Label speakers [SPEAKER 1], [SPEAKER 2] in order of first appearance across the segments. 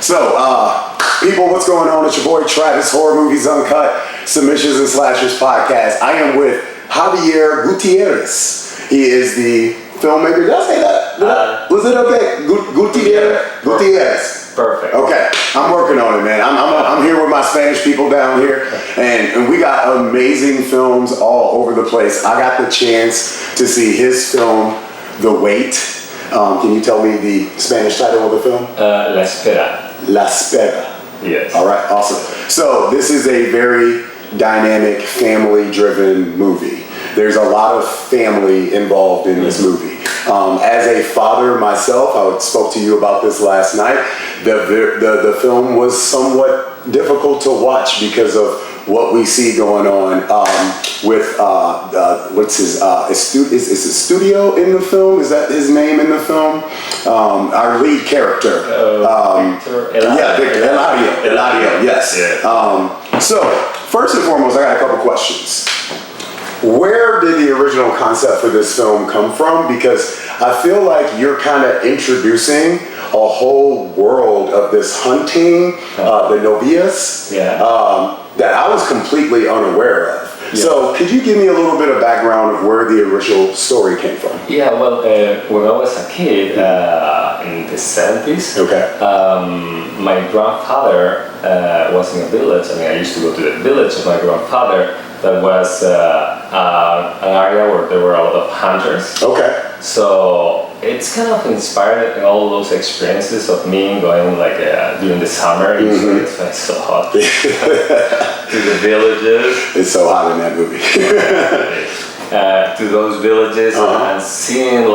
[SPEAKER 1] People, what's going on? It's your boy Travis, Horror Movies Uncut, Submissions and Slashers podcast. I am with Javier Gutierrez. He is the filmmaker. Did I say that? Was it okay? Gutierrez.
[SPEAKER 2] Perfect.
[SPEAKER 1] Okay, I'm working on it, man. I'm here with my Spanish people down here, and we got amazing films all over the place. I got the chance to see his film, The Wait. Can you tell me the Spanish title of the film?
[SPEAKER 2] La Espera.
[SPEAKER 1] La Espera.
[SPEAKER 2] Yes.
[SPEAKER 1] All right, awesome. So this is a very dynamic, family-driven movie. There's a lot of family involved in this movie. As a father myself, I spoke to you about this last night. The film was somewhat difficult to watch because of what we see going on with what's his is a studio in the film? Is that his name in the film? Our lead character, Victor Eladio. Yes.
[SPEAKER 2] Yeah.
[SPEAKER 1] So first and foremost, I got a couple questions. Where did the original concept for this film come from? Because I feel like you're kind of introducing a whole world of this hunting, the novias, that I was completely unaware of. Yeah. So could you give me a little bit of background of where the original story came from?
[SPEAKER 2] Yeah, well, when I was a kid, in the 70s, my grandfather was in a village. I mean, I used to go to the village of my grandfather. That was an area where there were a lot of hunters.
[SPEAKER 1] Okay.
[SPEAKER 2] So it's kind of inspired in all those experiences of me going like during the summer. It's like so hot to the villages.
[SPEAKER 1] It's so hot in that movie.
[SPEAKER 2] To those villages and seeing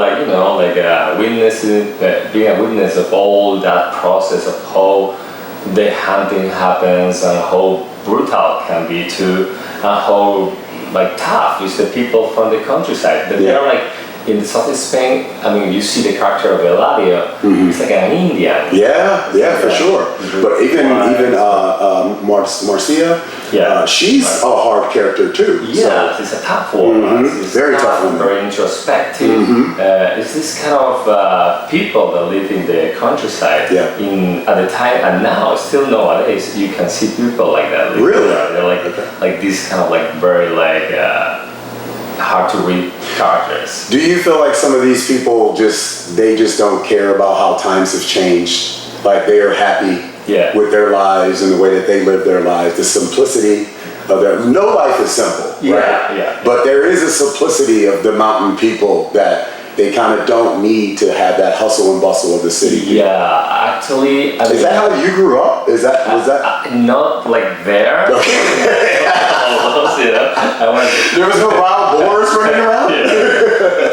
[SPEAKER 2] being a witness of all that process of how the hunting happens and how brutal it can be too, and how tough is the people from the countryside. That they're like in the south of Spain. I mean, you see the character of Eladio. He's like an Indian.
[SPEAKER 1] Yeah, for sure. But even Marcia, she's a hard character too.
[SPEAKER 2] Yeah,
[SPEAKER 1] so.
[SPEAKER 2] She's a tough woman.
[SPEAKER 1] Very tough woman.
[SPEAKER 2] Very introspective. It's this kind of people that live in the countryside. At the time and now, still nowadays, you can see people like that.
[SPEAKER 1] Really?
[SPEAKER 2] They're like this kind of very hard to read characters.
[SPEAKER 1] Do you feel like some of these people just don't care about how times have changed? Like they are happy with their lives and the way that they live their lives, the simplicity of their no life is simple, right?
[SPEAKER 2] Yeah.
[SPEAKER 1] But there is a simplicity of the mountain people that they kind of don't need to have that hustle and bustle of the city.
[SPEAKER 2] Yeah, actually.
[SPEAKER 1] Is that how you grew up? Was that?
[SPEAKER 2] Not like there.
[SPEAKER 1] There was no wild boars running around?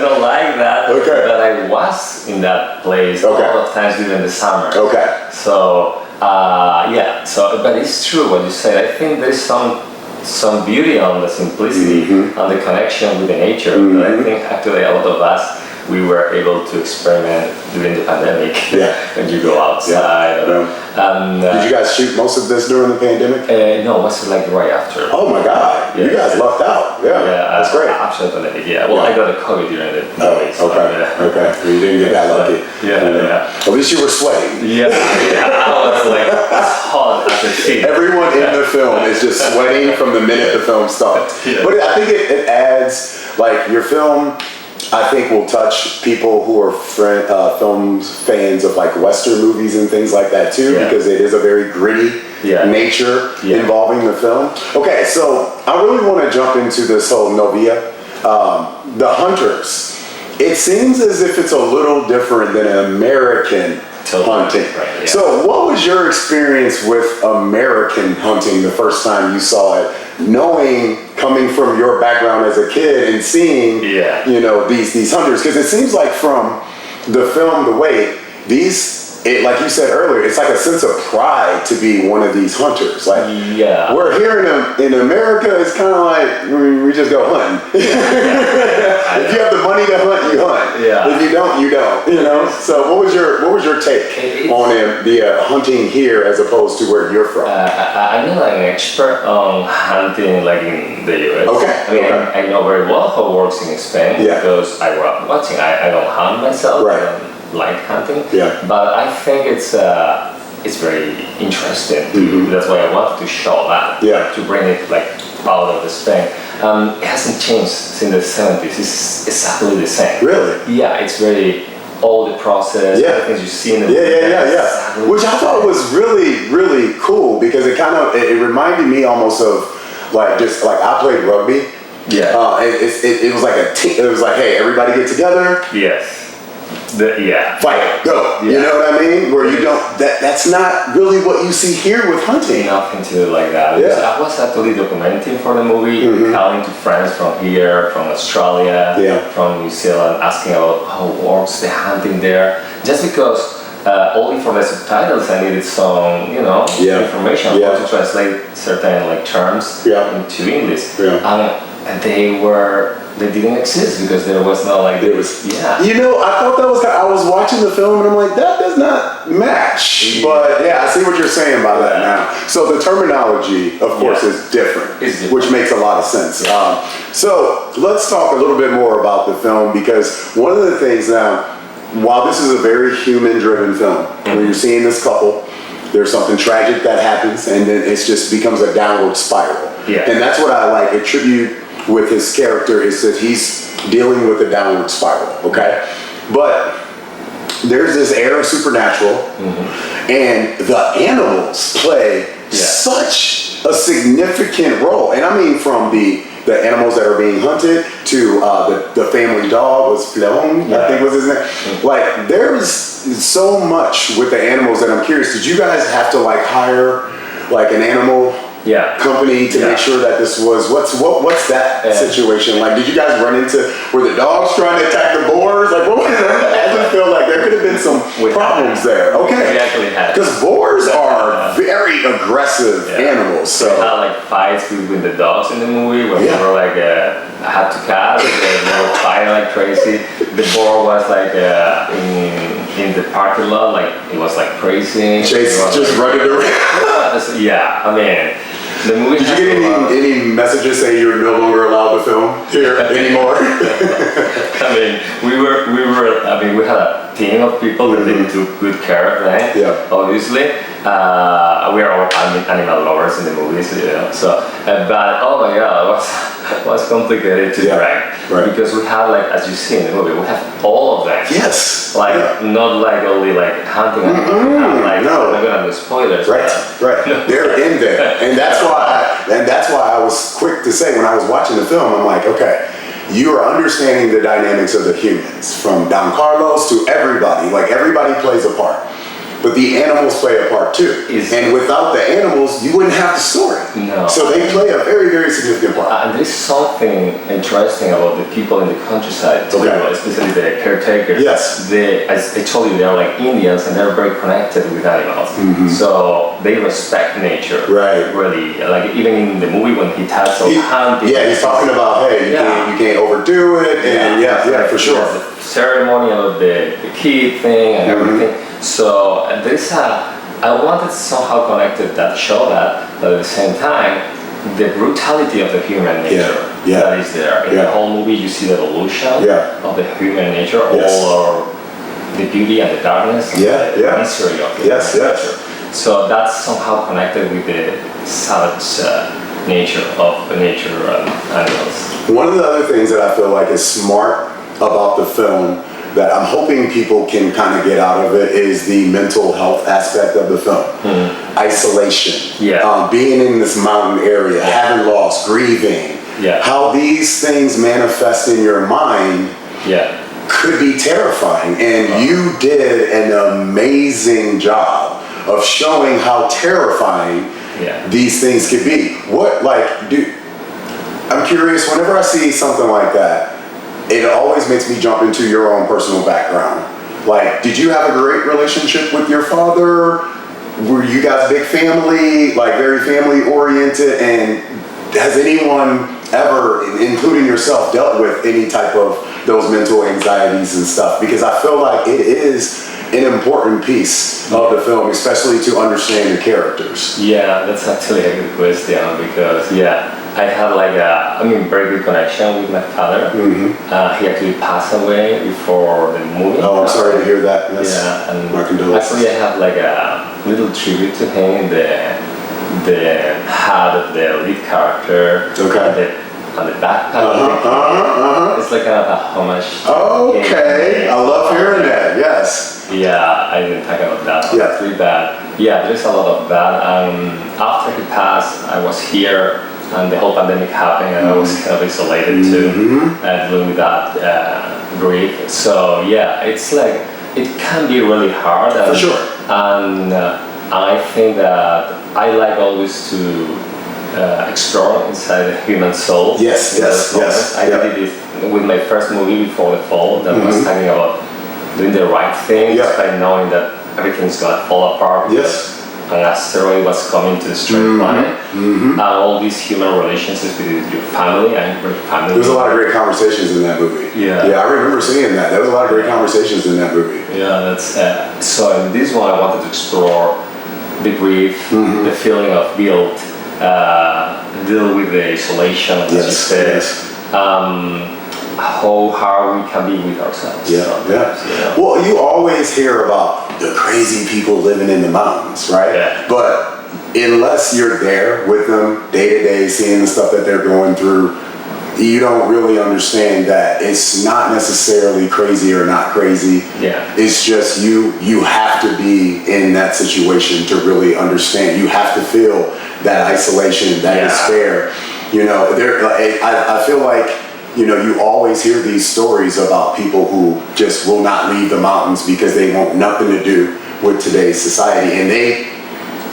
[SPEAKER 2] Not like that.
[SPEAKER 1] Okay.
[SPEAKER 2] But I was in that place a lot of times during the summer.
[SPEAKER 1] Okay.
[SPEAKER 2] So, but it's true what you said. I think there's some beauty on the simplicity and the connection with the nature. But I think actually a lot of us, we were able to experiment during the pandemic. When you go outside.
[SPEAKER 1] Did you guys shoot most of this during the pandemic?
[SPEAKER 2] No, it was right after.
[SPEAKER 1] Oh my God! You guys lucked out. That's great.
[SPEAKER 2] After the pandemic, Well, I got a COVID during the pandemic.
[SPEAKER 1] Okay. You didn't get that lucky. At least you were sweating.
[SPEAKER 2] I was it's hot as a shit.
[SPEAKER 1] Everyone in the film is just sweating from the minute the film starts. But I think it adds your film. I think will touch people who are fans of Western movies and things like that too, because it is a very gritty nature involving the film. Okay, so I really want to jump into this whole novia, the hunters. It seems as if it's a little different than an American hunting.
[SPEAKER 2] Right,
[SPEAKER 1] So what was your experience with American hunting the first time you saw it, coming from your background as a kid and seeing these hunters? Because it seems like from the film The Wait, like you said earlier, it's like a sense of pride to be one of these hunters. We're here in America, it's kind of like we just go hunting. If you have the money to hunt, you hunt. If you don't, you don't. So what was your take on the hunting here as opposed to where you're from?
[SPEAKER 2] I'm not an expert on hunting in the US. I know very well how it works in Spain because I grew up watching. I don't hunt myself.
[SPEAKER 1] Right.
[SPEAKER 2] Like hunting,
[SPEAKER 1] but
[SPEAKER 2] I think it's it's very interesting. That's why I wanted to show that.
[SPEAKER 1] Yeah.
[SPEAKER 2] To bring it like out of the Spain. It hasn't changed since the 70s. It's exactly the same.
[SPEAKER 1] Really?
[SPEAKER 2] Yeah, it's very all the process,
[SPEAKER 1] Yeah.
[SPEAKER 2] the things you see in the movie.
[SPEAKER 1] Yeah.
[SPEAKER 2] Exactly.
[SPEAKER 1] Which I thought was really, really cool because it reminded me almost of like just like I played rugby.
[SPEAKER 2] Yeah.
[SPEAKER 1] It was like a team. It was like, hey, everybody get together.
[SPEAKER 2] Yes.
[SPEAKER 1] Fight, go.
[SPEAKER 2] Yeah.
[SPEAKER 1] You know what I mean? Where you don't. That's not really what you see here with hunting.
[SPEAKER 2] Nothing to do like that.
[SPEAKER 1] Yeah.
[SPEAKER 2] I was actually documenting for the movie, talking to friends from here, from Australia, from New Zealand, asking about how works the hunting there. Just because only for the subtitles I needed some, information how to translate certain like terms into English. And they didn't exist because there was no like
[SPEAKER 1] You know, I thought that was I was watching the film and I'm like, that does not match. But yeah, I see what you're saying about that now. So the terminology, of course, is different, which makes a lot of sense. So let's talk a little bit more about the film because one of the things now, while this is a very human-driven film, when you're seeing this couple, there's something tragic that happens and then it just becomes a downward spiral. And that's what I like attribute with his character is that he's dealing with a downward spiral, okay? But there's this air of supernatural, and the animals play such a significant role. And I mean from the animals that are being hunted to the family dog was Fleon, I think was his name. Like there's so much with the animals that I'm curious, did you guys have to like hire like an animal company to make sure that this was what's that situation like? Did you guys run into were the dogs trying to attack the boars? Like what was that? I just feel like there could have been some problems there. Okay,
[SPEAKER 2] we actually had
[SPEAKER 1] because boars are very aggressive animals. So
[SPEAKER 2] we had like fights between the dogs in the movie when we were like had to cat. They were fighting like crazy. The boar was like in the parking lot, like it was like crazy.
[SPEAKER 1] Chase just running around.
[SPEAKER 2] I mean. The movie
[SPEAKER 1] Did you get any messages saying you're no longer allowed to film here anymore?
[SPEAKER 2] I mean, we had a team of people that they took good care of them. Obviously, we are all animal lovers in the movies, So, but oh my God, it was complicated to direct because we have like, as you see in the movie, we have all of them.
[SPEAKER 1] Yes.
[SPEAKER 2] Like not like only like hunting. I'm not gonna do spoilers.
[SPEAKER 1] Right. They're in there, and that's why I was quick to say when I was watching the film, I'm like, okay, you are understanding the dynamics of the humans, from Don Carlos to everybody. Like everybody plays a part. But the animals play a part too. And without the animals, you wouldn't have the story.
[SPEAKER 2] No.
[SPEAKER 1] So they play a very, very significant part.
[SPEAKER 2] And there's something interesting about the people in the countryside too, especially the caretakers.
[SPEAKER 1] Yes.
[SPEAKER 2] As I told you, they're like Indians and they're very connected with animals. So they respect nature.
[SPEAKER 1] Right.
[SPEAKER 2] Really. Like even in the movie when he tells them hunting.
[SPEAKER 1] Yeah, he's talking about, hey, you can't overdo it. And for sure.
[SPEAKER 2] The ceremony of the kid thing and everything. So I wanted somehow connected that show that, but at the same time, the brutality of the human nature that is there. In the whole movie, you see the evolution of the human nature, all the beauty and the darkness, and the mystery of the human nature. So that's somehow connected with the savage nature of the nature and animals.
[SPEAKER 1] One of the other things that I feel like is smart about the film that I'm hoping people can kind of get out of it is the mental health aspect of the film. Isolation, being in this mountain area, having lost, grieving, how these things manifest in your mind could be terrifying. And you did an amazing job of showing how terrifying these things could be. I'm curious, whenever I see something like that, it always makes me jump into your own personal background. Like, did you have a great relationship with your father? Were you guys big family, like very family oriented? And has anyone ever, including yourself, dealt with any type of those mental anxieties and stuff? Because I feel like it is an important piece of the film, especially to understand the characters.
[SPEAKER 2] Yeah, that's actually a good question because I had like very good connection with my father. He actually passed away before the movie.
[SPEAKER 1] Oh, I'm sorry to hear that.
[SPEAKER 2] And
[SPEAKER 1] my condolences.
[SPEAKER 2] actually I have like a little tribute to him. The hat of the lead character.
[SPEAKER 1] Okay.
[SPEAKER 2] On the backpack. It's like kind of a homage.
[SPEAKER 1] Okay, I love hearing that. Yes.
[SPEAKER 2] Yeah, I didn't talk about that.
[SPEAKER 1] Yeah.
[SPEAKER 2] Pretty bad. Yeah, there's a lot of that. After he passed, I was here, and the whole pandemic happened, and I was kind of isolated too, dealing with that grief. So yeah, it's like it can be really hard.
[SPEAKER 1] For sure.
[SPEAKER 2] And I think that I like always to explore inside the human soul.
[SPEAKER 1] Yes.
[SPEAKER 2] I did it with my first movie Before the Fall that was talking about doing the right thing by knowing that everything's gonna fall apart.
[SPEAKER 1] Yes.
[SPEAKER 2] An asteroid was coming to destroy the planet. And all these human relationships with your family and your family.
[SPEAKER 1] There's a lot of great conversations in that movie.
[SPEAKER 2] Yeah.
[SPEAKER 1] Yeah, I remember seeing that. There was a lot of great conversations in that movie.
[SPEAKER 2] Yeah, that's so in this one I wanted to explore the grief, the feeling of guilt, deal with the isolation, as you said, how hard we can be with ourselves.
[SPEAKER 1] Well, you always hear about the crazy people living in the mountains, right?
[SPEAKER 2] Yeah.
[SPEAKER 1] But unless you're there with them day to day, seeing the stuff that they're going through, you don't really understand that it's not necessarily crazy or not crazy.
[SPEAKER 2] Yeah.
[SPEAKER 1] It's just you have to be in that situation to really understand. You have to feel that isolation, that despair. You know, I feel like, you know, you always hear these stories about people who just will not leave the mountains because they want nothing to do with today's society. And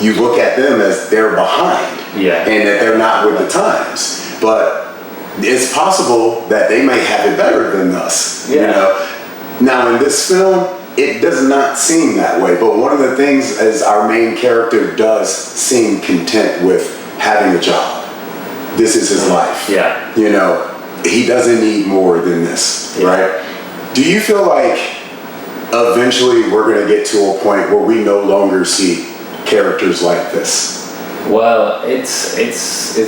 [SPEAKER 1] you look at them as they're behind and that they're not with the times. But it's possible that they may have it better than us, you know? Now in this film, it does not seem that way. But one of the things is our main character does seem content with having a job. This is his life.
[SPEAKER 2] Yeah.
[SPEAKER 1] You know, he doesn't need more than this, right? Do you feel like eventually we're going to get to a point where we no longer see characters like this?
[SPEAKER 2] Well, it's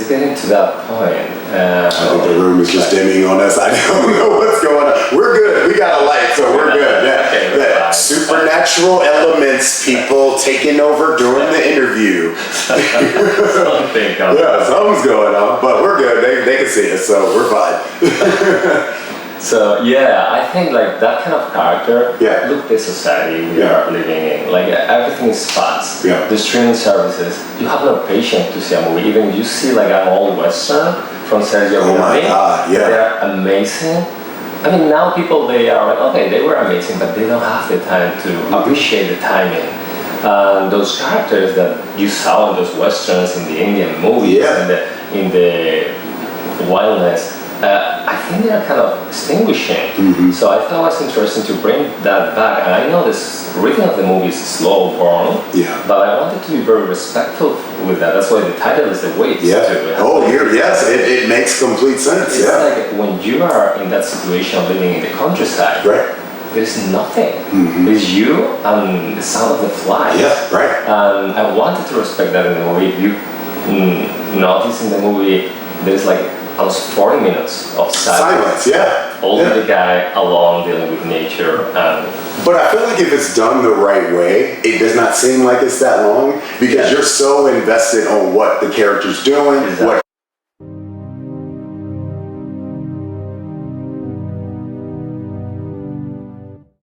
[SPEAKER 2] getting to that point.
[SPEAKER 1] I think the room is just dimming on us. I don't know what's going on. We're good. We got a light, so we're good. Yeah. Supernatural elements, people taking over during the interview.
[SPEAKER 2] Something
[SPEAKER 1] something's going on, but we're good. They can see us, so we're fine.
[SPEAKER 2] So yeah, I think like that kind of character, look the society we are living in. Like everything is fast. The streaming services, you have no patience to see a movie. Even if you see like an old western from Sergio Leone,
[SPEAKER 1] my God,
[SPEAKER 2] they're amazing. I mean now people they are like, okay, they were amazing, but they don't have the time to appreciate the timing. Those characters that you saw in those westerns in the Indian movies in the wildness, I think they are kind of extinguishing. So I thought it was interesting to bring that back. And I know this written of the movie is slow burn, but I wanted to be very respectful with that. That's why the title is The Wait.
[SPEAKER 1] It makes complete sense.
[SPEAKER 2] It's like when you are in that situation of living in the countryside, there's nothing. It's you and the sound of the flies. And I wanted to respect that in the movie. If you notice in the movie, there's like almost 40 minutes of silence. Only the guy alone dealing with nature.
[SPEAKER 1] But I feel like if it's done the right way, it does not seem like it's that long because you're so invested on what the character's doing, what